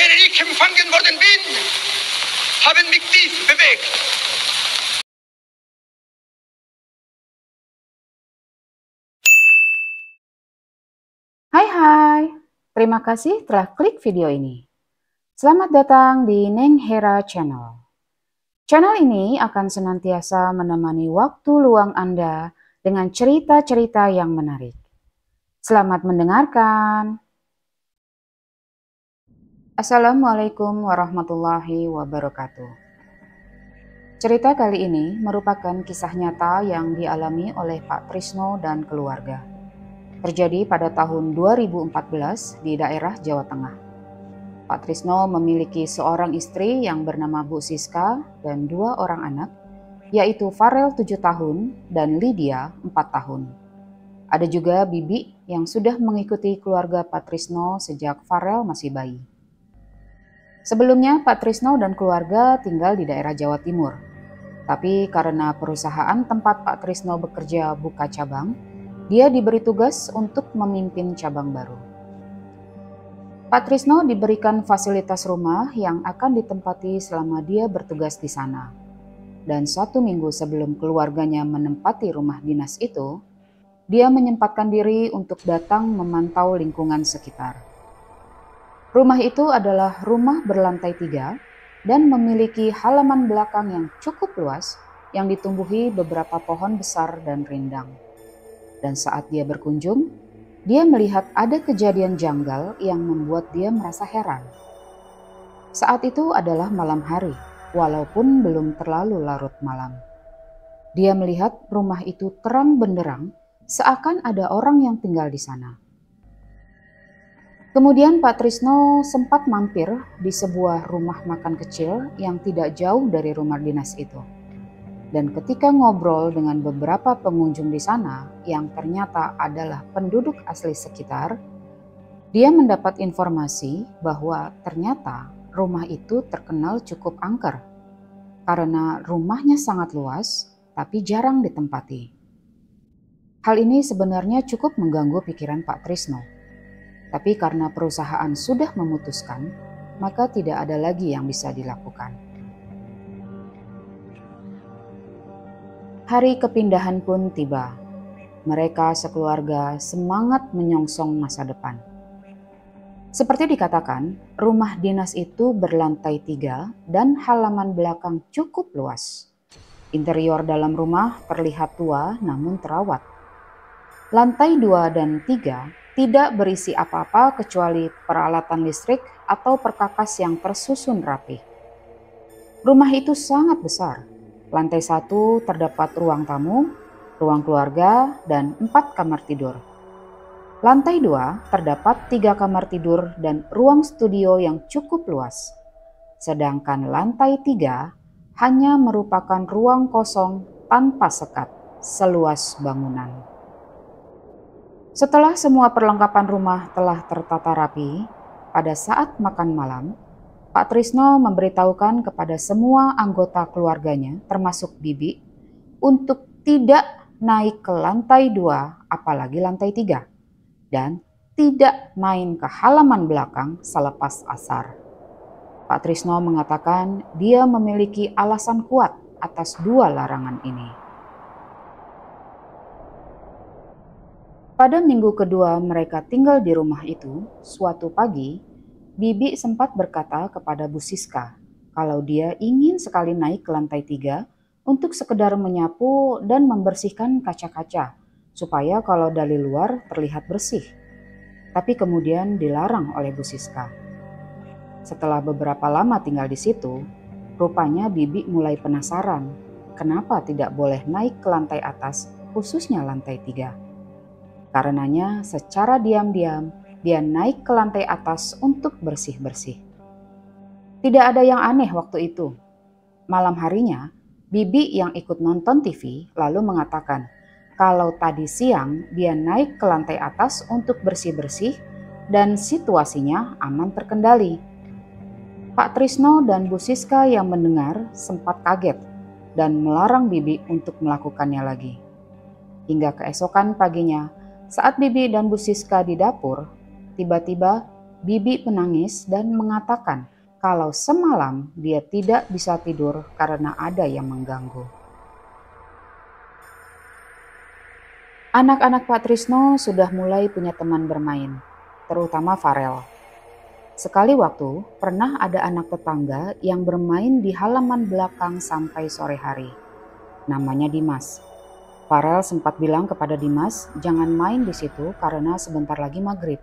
ich empfangen worden bin, haben mich tief bewegt. Hai, terima kasih telah klik video ini. Selamat datang di Neng Hera Channel. Channel ini akan senantiasa menemani waktu luang Anda dengan cerita-cerita yang menarik. Selamat mendengarkan. Assalamualaikum warahmatullahi wabarakatuh. Cerita kali ini merupakan kisah nyata yang dialami oleh Pak Trisno dan keluarga. Terjadi pada tahun 2014 di daerah Jawa Tengah. Pak Trisno memiliki seorang istri yang bernama Bu Siska dan 2 orang anak, yaitu Farel 7 tahun dan Lydia 4 tahun. Ada juga Bibi yang sudah mengikuti keluarga Pak Trisno sejak Farel masih bayi. Sebelumnya Pak Trisno dan keluarga tinggal di daerah Jawa Timur. Tapi karena perusahaan tempat Pak Trisno bekerja buka cabang, dia diberi tugas untuk memimpin cabang baru. Pak Trisno diberikan fasilitas rumah yang akan ditempati selama dia bertugas di sana. Dan 1 minggu sebelum keluarganya menempati rumah dinas itu, dia menyempatkan diri untuk datang memantau lingkungan sekitar. Rumah itu adalah rumah berlantai 3 dan memiliki halaman belakang yang cukup luas yang ditumbuhi beberapa pohon besar dan rindang. Dan saat dia berkunjung, dia melihat ada kejadian janggal yang membuat dia merasa heran. Saat itu adalah malam hari, walaupun belum terlalu larut malam. Dia melihat rumah itu terang benderang, seakan ada orang yang tinggal di sana. Kemudian Pak Trisno sempat mampir di sebuah rumah makan kecil yang tidak jauh dari rumah dinas itu. Dan ketika ngobrol dengan beberapa pengunjung di sana yang ternyata adalah penduduk asli sekitar, dia mendapat informasi bahwa ternyata rumah itu terkenal cukup angker karena rumahnya sangat luas tapi jarang ditempati. Hal ini sebenarnya cukup mengganggu pikiran Pak Trisno. Tapi karena perusahaan sudah memutuskan, maka tidak ada lagi yang bisa dilakukan. Hari kepindahan pun tiba. Mereka sekeluarga semangat menyongsong masa depan. Seperti dikatakan, rumah dinas itu berlantai 3 dan halaman belakang cukup luas. Interior dalam rumah terlihat tua namun terawat. Lantai 2 dan 3 tidak berisi apa-apa kecuali peralatan listrik atau perkakas yang tersusun rapi. Rumah itu sangat besar. Lantai 1 terdapat ruang tamu, ruang keluarga, dan 4 kamar tidur. Lantai 2 terdapat 3 kamar tidur dan ruang studio yang cukup luas. Sedangkan lantai 3 hanya merupakan ruang kosong tanpa sekat, seluas bangunan. Setelah semua perlengkapan rumah telah tertata rapi, pada saat makan malam, Pak Trisno memberitahukan kepada semua anggota keluarganya, termasuk Bibi, untuk tidak naik ke lantai 2, apalagi lantai 3, dan tidak main ke halaman belakang selepas asar. Pak Trisno mengatakan dia memiliki alasan kuat atas 2 larangan ini. Pada minggu kedua mereka tinggal di rumah itu, suatu pagi, Bibi sempat berkata kepada Bu Siska kalau dia ingin sekali naik ke lantai 3 untuk sekedar menyapu dan membersihkan kaca-kaca, supaya kalau dari luar terlihat bersih. Tapi kemudian dilarang oleh Bu Siska. Setelah beberapa lama tinggal di situ, rupanya Bibi mulai penasaran kenapa tidak boleh naik ke lantai atas, khususnya lantai 3. Karenanya secara diam-diam dia naik ke lantai atas untuk bersih-bersih. Tidak ada yang aneh waktu itu. Malam harinya, Bibi yang ikut nonton TV lalu mengatakan kalau tadi siang dia naik ke lantai atas untuk bersih-bersih dan situasinya aman terkendali. Pak Trisno dan Bu Siska yang mendengar sempat kaget dan melarang Bibi untuk melakukannya lagi. Hingga keesokan paginya, saat Bibi dan Bu Siska di dapur, tiba-tiba Bibi menangis dan mengatakan kalau semalam dia tidak bisa tidur karena ada yang mengganggu. Anak-anak Pak Trisno sudah mulai punya teman bermain, terutama Farel. Sekali waktu, pernah ada anak tetangga yang bermain di halaman belakang sampai sore hari. Namanya Dimas. Farel sempat bilang kepada Dimas jangan main di situ karena sebentar lagi maghrib.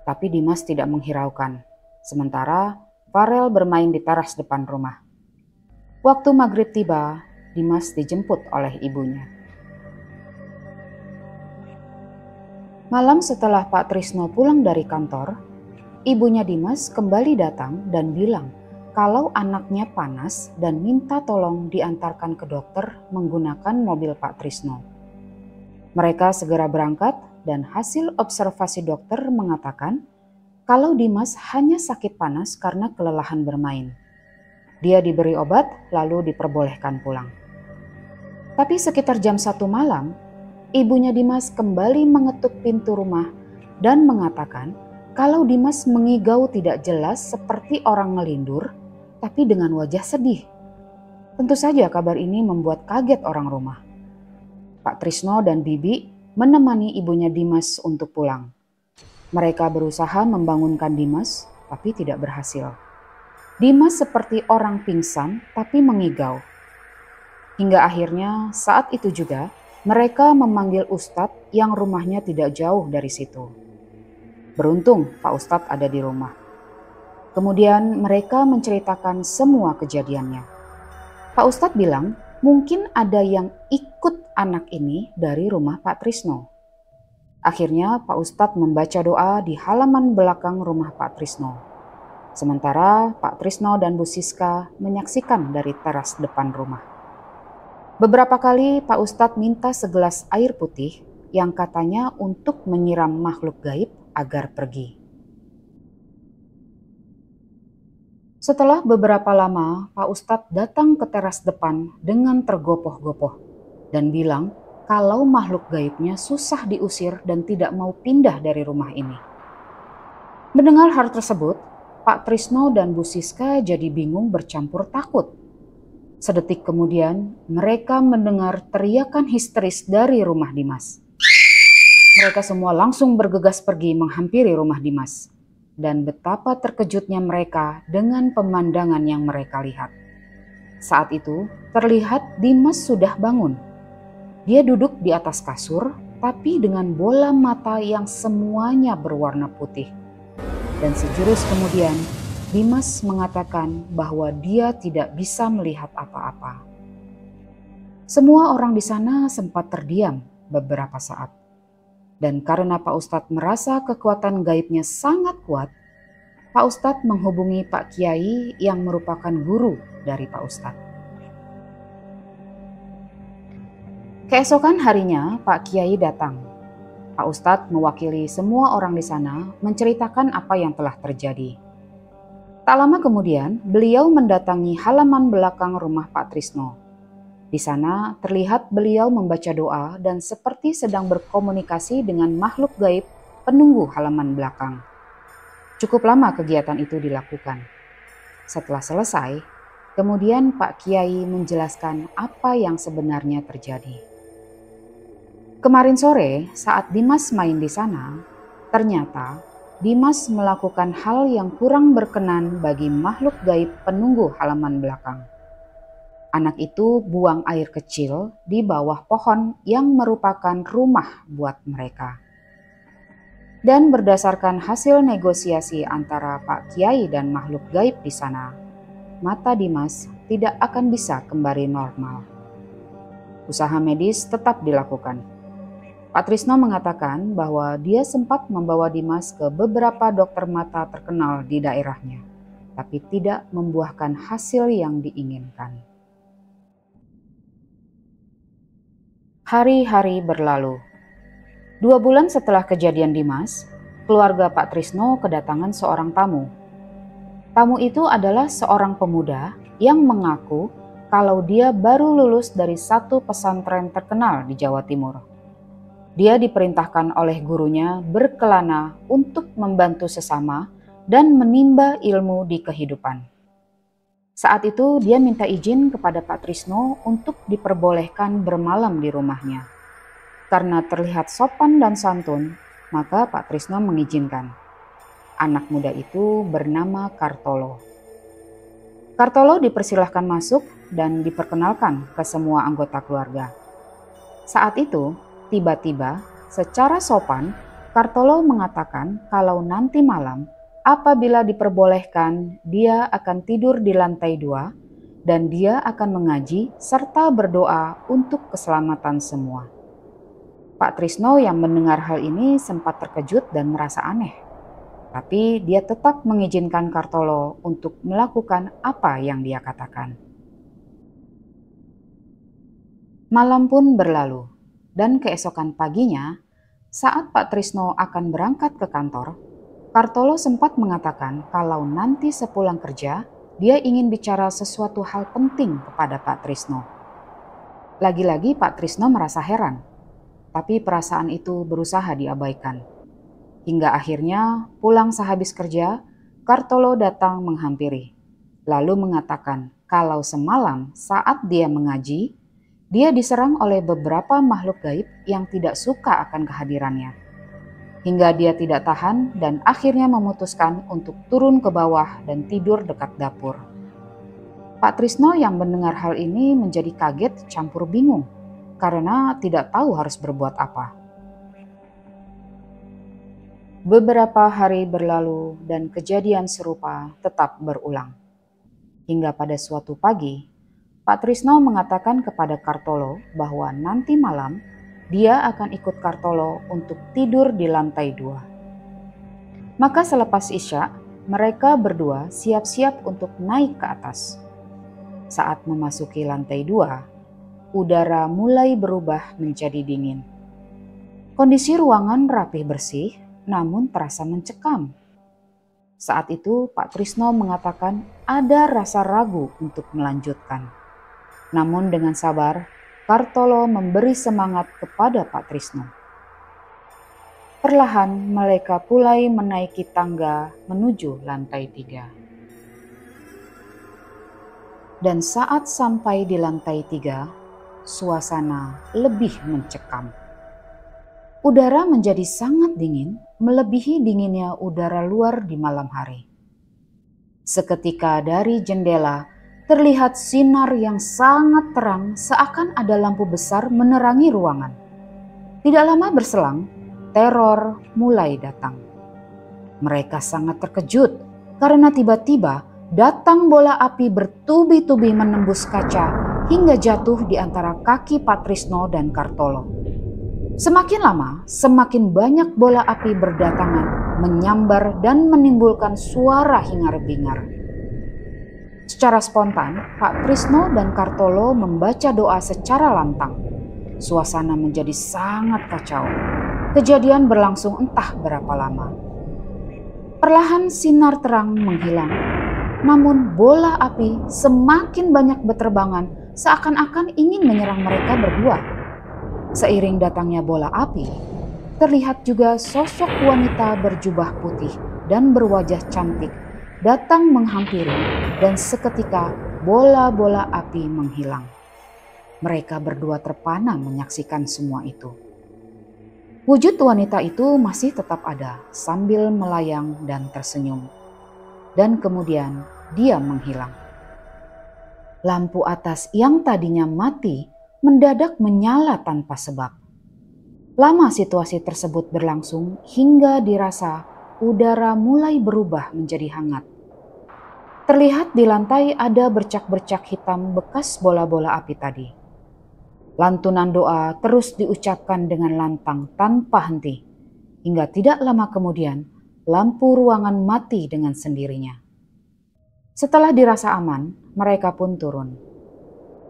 Tapi Dimas tidak menghiraukan. Sementara Farel bermain di teras depan rumah. Waktu maghrib tiba, Dimas dijemput oleh ibunya. Malam setelah Pak Trisno pulang dari kantor, ibunya Dimas kembali datang dan bilang kalau anaknya panas dan minta tolong diantarkan ke dokter menggunakan mobil Pak Trisno. Mereka segera berangkat dan hasil observasi dokter mengatakan kalau Dimas hanya sakit panas karena kelelahan bermain. Dia diberi obat lalu diperbolehkan pulang. Tapi sekitar jam 1 malam, ibunya Dimas kembali mengetuk pintu rumah dan mengatakan kalau Dimas mengigau tidak jelas seperti orang ngelindur, tapi dengan wajah sedih. Tentu saja kabar ini membuat kaget orang rumah. Pak Trisno dan Bibi menemani ibunya Dimas untuk pulang. Mereka berusaha membangunkan Dimas, tapi tidak berhasil. Dimas seperti orang pingsan, tapi mengigau. Hingga akhirnya saat itu juga mereka memanggil Ustadz yang rumahnya tidak jauh dari situ. Beruntung Pak Ustadz ada di rumah. Kemudian mereka menceritakan semua kejadiannya. Pak Ustadz bilang mungkin ada yang ikut anak ini dari rumah Pak Trisno. Akhirnya Pak Ustadz membaca doa di halaman belakang rumah Pak Trisno. Sementara Pak Trisno dan Bu Siska menyaksikan dari teras depan rumah. Beberapa kali Pak Ustadz minta segelas air putih yang katanya untuk menyiram makhluk gaib agar pergi. Setelah beberapa lama, Pak Ustadz datang ke teras depan dengan tergopoh-gopoh dan bilang kalau makhluk gaibnya susah diusir dan tidak mau pindah dari rumah ini. Mendengar hal tersebut, Pak Trisno dan Bu Siska jadi bingung bercampur takut. Sedetik kemudian, mereka mendengar teriakan histeris dari rumah Dimas. Mereka semua langsung bergegas pergi menghampiri rumah Dimas. Dan betapa terkejutnya mereka dengan pemandangan yang mereka lihat. Saat itu, terlihat Dimas sudah bangun. Dia duduk di atas kasur, tapi dengan bola mata yang semuanya berwarna putih. Dan sejurus kemudian, Dimas mengatakan bahwa dia tidak bisa melihat apa-apa. Semua orang di sana sempat terdiam beberapa saat. Dan karena Pak Ustadz merasa kekuatan gaibnya sangat kuat, Pak Ustadz menghubungi Pak Kiai yang merupakan guru dari Pak Ustadz. Keesokan harinya Pak Kiai datang. Pak Ustadz mewakili semua orang di sana menceritakan apa yang telah terjadi. Tak lama kemudian beliau mendatangi halaman belakang rumah Pak Trisno. Di sana terlihat beliau membaca doa dan seperti sedang berkomunikasi dengan makhluk gaib penunggu halaman belakang. Cukup lama kegiatan itu dilakukan. Setelah selesai, kemudian Pak Kiai menjelaskan apa yang sebenarnya terjadi. Kemarin sore saat Dimas main di sana, ternyata Dimas melakukan hal yang kurang berkenan bagi makhluk gaib penunggu halaman belakang. Anak itu buang air kecil di bawah pohon yang merupakan rumah buat mereka. Dan berdasarkan hasil negosiasi antara Pak Kiai dan makhluk gaib di sana, mata Dimas tidak akan bisa kembali normal. Usaha medis tetap dilakukan. Pak Trisno mengatakan bahwa dia sempat membawa Dimas ke beberapa dokter mata terkenal di daerahnya, tapi tidak membuahkan hasil yang diinginkan. Hari-hari berlalu. 2 bulan setelah kejadian Dimas, keluarga Pak Trisno kedatangan seorang tamu. Tamu itu adalah seorang pemuda yang mengaku kalau dia baru lulus dari satu pesantren terkenal di Jawa Timur. Dia diperintahkan oleh gurunya berkelana untuk membantu sesama dan menimba ilmu di kehidupan. Saat itu dia minta izin kepada Pak Trisno untuk diperbolehkan bermalam di rumahnya. Karena terlihat sopan dan santun, maka Pak Trisno mengizinkan. Anak muda itu bernama Kartolo. Kartolo dipersilahkan masuk dan diperkenalkan ke semua anggota keluarga. Saat itu, tiba-tiba, secara sopan, Kartolo mengatakan kalau nanti malam, apabila diperbolehkan, dia akan tidur di lantai 2 dan dia akan mengaji serta berdoa untuk keselamatan semua. Pak Trisno yang mendengar hal ini sempat terkejut dan merasa aneh. Tapi dia tetap mengizinkan Kartolo untuk melakukan apa yang dia katakan. Malam pun berlalu. Dan keesokan paginya, saat Pak Trisno akan berangkat ke kantor, Kartolo sempat mengatakan kalau nanti sepulang kerja, dia ingin bicara sesuatu hal penting kepada Pak Trisno. Lagi-lagi Pak Trisno merasa heran, tapi perasaan itu berusaha diabaikan. Hingga akhirnya pulang sehabis kerja, Kartolo datang menghampiri, lalu mengatakan kalau semalam saat dia mengaji, dia diserang oleh beberapa makhluk gaib yang tidak suka akan kehadirannya. Hingga dia tidak tahan dan akhirnya memutuskan untuk turun ke bawah dan tidur dekat dapur. Pak Trisno yang mendengar hal ini menjadi kaget campur bingung karena tidak tahu harus berbuat apa. Beberapa hari berlalu dan kejadian serupa tetap berulang. Hingga pada suatu pagi, Pak Trisno mengatakan kepada Kartolo bahwa nanti malam dia akan ikut Kartolo untuk tidur di lantai 2. Maka selepas Isya, mereka berdua siap-siap untuk naik ke atas. Saat memasuki lantai 2, udara mulai berubah menjadi dingin. Kondisi ruangan rapih bersih, namun terasa mencekam. Saat itu Pak Trisno mengatakan ada rasa ragu untuk melanjutkan. Namun dengan sabar, Kartolo memberi semangat kepada Pak Trisno. Perlahan mereka mulai menaiki tangga menuju lantai 3. Dan saat sampai di lantai 3, suasana lebih mencekam. Udara menjadi sangat dingin, melebihi dinginnya udara luar di malam hari. Seketika dari jendela, terlihat sinar yang sangat terang seakan ada lampu besar menerangi ruangan. Tidak lama berselang, teror mulai datang. Mereka sangat terkejut karena tiba-tiba datang bola api bertubi-tubi menembus kaca hingga jatuh di antara kaki Pak Trisno dan Kartolo. Semakin lama, semakin banyak bola api berdatangan, menyambar dan menimbulkan suara hingar-bingar. Secara spontan, Pak Trisno dan Kartolo membaca doa secara lantang. Suasana menjadi sangat kacau. Kejadian berlangsung entah berapa lama. Perlahan sinar terang menghilang. Namun bola api semakin banyak berterbangan seakan-akan ingin menyerang mereka berdua. Seiring datangnya bola api, terlihat juga sosok wanita berjubah putih dan berwajah cantik datang menghampiri dan seketika bola-bola api menghilang. Mereka berdua terpana menyaksikan semua itu. Wujud wanita itu masih tetap ada sambil melayang dan tersenyum. Dan kemudian dia menghilang. Lampu atas yang tadinya mati mendadak menyala tanpa sebab. Lama situasi tersebut berlangsung hingga dirasa udara mulai berubah menjadi hangat. Terlihat di lantai ada bercak-bercak hitam bekas bola-bola api tadi. Lantunan doa terus diucapkan dengan lantang tanpa henti. Hingga tidak lama kemudian, lampu ruangan mati dengan sendirinya. Setelah dirasa aman, mereka pun turun.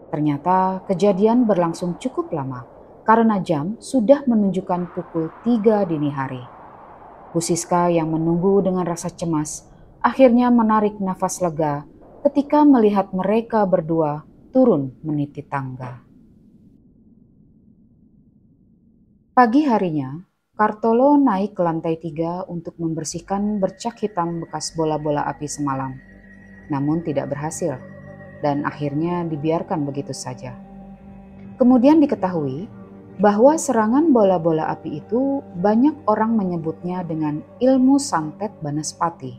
Ternyata kejadian berlangsung cukup lama karena jam sudah menunjukkan pukul 3 dini hari. Bu Siska yang menunggu dengan rasa cemas akhirnya menarik nafas lega ketika melihat mereka berdua turun meniti tangga. Pagi harinya, Kartolo naik ke lantai 3 untuk membersihkan bercak hitam bekas bola-bola api semalam. Namun tidak berhasil, dan akhirnya dibiarkan begitu saja. Kemudian diketahui bahwa serangan bola-bola api itu banyak orang menyebutnya dengan ilmu santet Banaspati.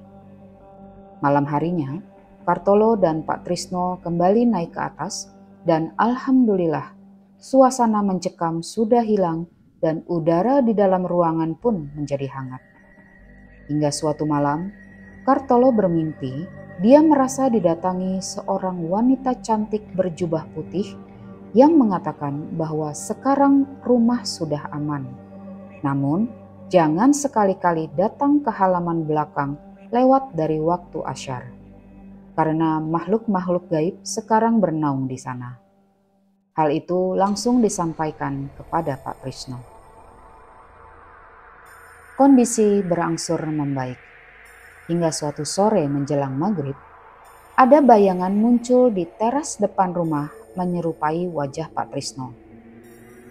Malam harinya, Kartolo dan Pak Trisno kembali naik ke atas dan alhamdulillah suasana mencekam sudah hilang dan udara di dalam ruangan pun menjadi hangat. Hingga suatu malam, Kartolo bermimpi dia merasa didatangi seorang wanita cantik berjubah putih yang mengatakan bahwa sekarang rumah sudah aman. Namun, jangan sekali-kali datang ke halaman belakang lewat dari waktu asyar, karena makhluk-makhluk gaib sekarang bernaung di sana. Hal itu langsung disampaikan kepada Pak Trisno. Kondisi berangsur membaik. Hingga suatu sore menjelang maghrib, ada bayangan muncul di teras depan rumah menyerupai wajah Pak Trisno.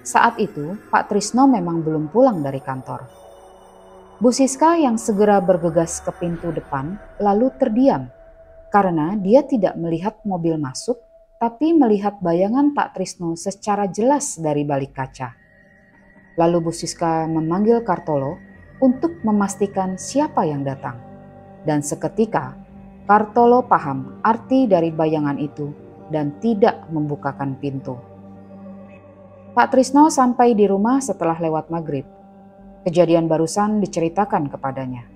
Saat itu, Pak Trisno memang belum pulang dari kantor. Bu Siska yang segera bergegas ke pintu depan lalu terdiam karena dia tidak melihat mobil masuk, tapi melihat bayangan Pak Trisno secara jelas dari balik kaca. Lalu Bu Siska memanggil Kartolo untuk memastikan siapa yang datang. Dan seketika, Kartolo paham arti dari bayangan itu dan tidak membukakan pintu. Pak Trisno sampai di rumah setelah lewat maghrib. Kejadian barusan diceritakan kepadanya.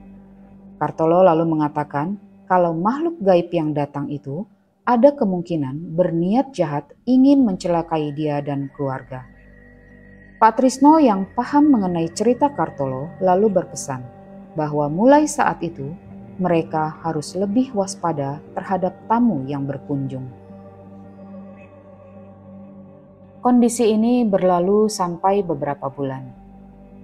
Kartolo lalu mengatakan kalau makhluk gaib yang datang itu ada kemungkinan berniat jahat ingin mencelakai dia dan keluarga. Pak Trisno yang paham mengenai cerita Kartolo lalu berpesan bahwa mulai saat itu mereka harus lebih waspada terhadap tamu yang berkunjung. Kondisi ini berlalu sampai beberapa bulan.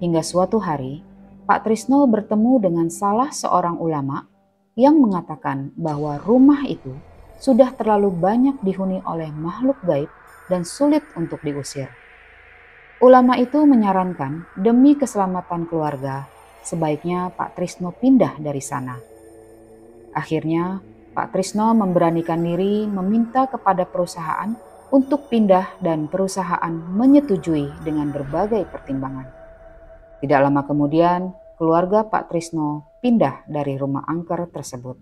Hingga suatu hari, Pak Trisno bertemu dengan salah seorang ulama yang mengatakan bahwa rumah itu sudah terlalu banyak dihuni oleh makhluk gaib dan sulit untuk diusir. Ulama itu menyarankan demi keselamatan keluarga, sebaiknya Pak Trisno pindah dari sana. Akhirnya, Pak Trisno memberanikan diri meminta kepada perusahaan untuk pindah dan perusahaan menyetujui dengan berbagai pertimbangan. Tidak lama kemudian, keluarga Pak Trisno pindah dari rumah angker tersebut.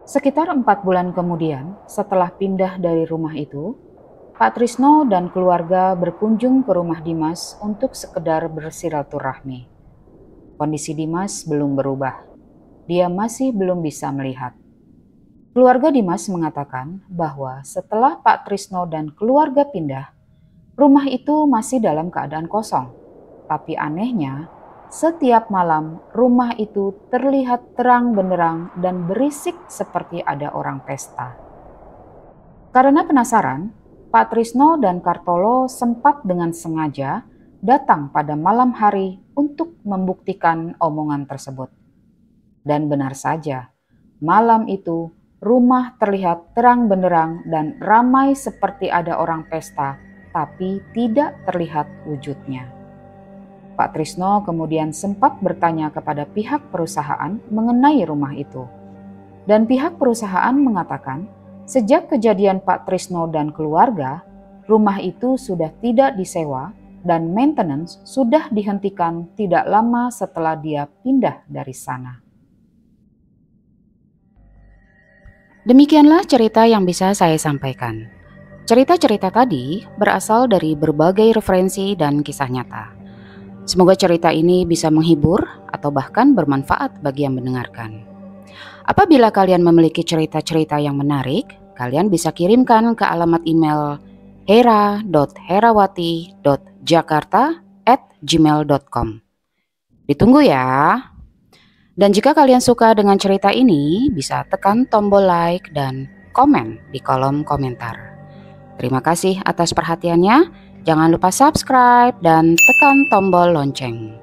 Sekitar 4 bulan kemudian, setelah pindah dari rumah itu, Pak Trisno dan keluarga berkunjung ke rumah Dimas untuk sekedar bersilaturahmi. Kondisi Dimas belum berubah. Dia masih belum bisa melihat. Keluarga Dimas mengatakan bahwa setelah Pak Trisno dan keluarga pindah, rumah itu masih dalam keadaan kosong. Tapi anehnya, setiap malam rumah itu terlihat terang benderang dan berisik seperti ada orang pesta. Karena penasaran, Pak Trisno dan Kartolo sempat dengan sengaja datang pada malam hari untuk membuktikan omongan tersebut. Dan benar saja, malam itu rumah terlihat terang benderang dan ramai seperti ada orang pesta, tapi tidak terlihat wujudnya. Pak Trisno kemudian sempat bertanya kepada pihak perusahaan mengenai rumah itu. Dan pihak perusahaan mengatakan, sejak kejadian Pak Trisno dan keluarga, rumah itu sudah tidak disewa dan maintenance sudah dihentikan tidak lama setelah dia pindah dari sana. Demikianlah cerita yang bisa saya sampaikan. Cerita-cerita tadi berasal dari berbagai referensi dan kisah nyata. Semoga cerita ini bisa menghibur atau bahkan bermanfaat bagi yang mendengarkan. Apabila kalian memiliki cerita-cerita yang menarik, kalian bisa kirimkan ke alamat email hera.herawati.jakarta@gmail.com. Ditunggu ya. Dan jika kalian suka dengan cerita ini, bisa tekan tombol like dan komen di kolom komentar. Terima kasih atas perhatiannya. Jangan lupa subscribe dan tekan tombol lonceng.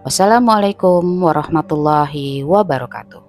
Wassalamualaikum warahmatullahi wabarakatuh.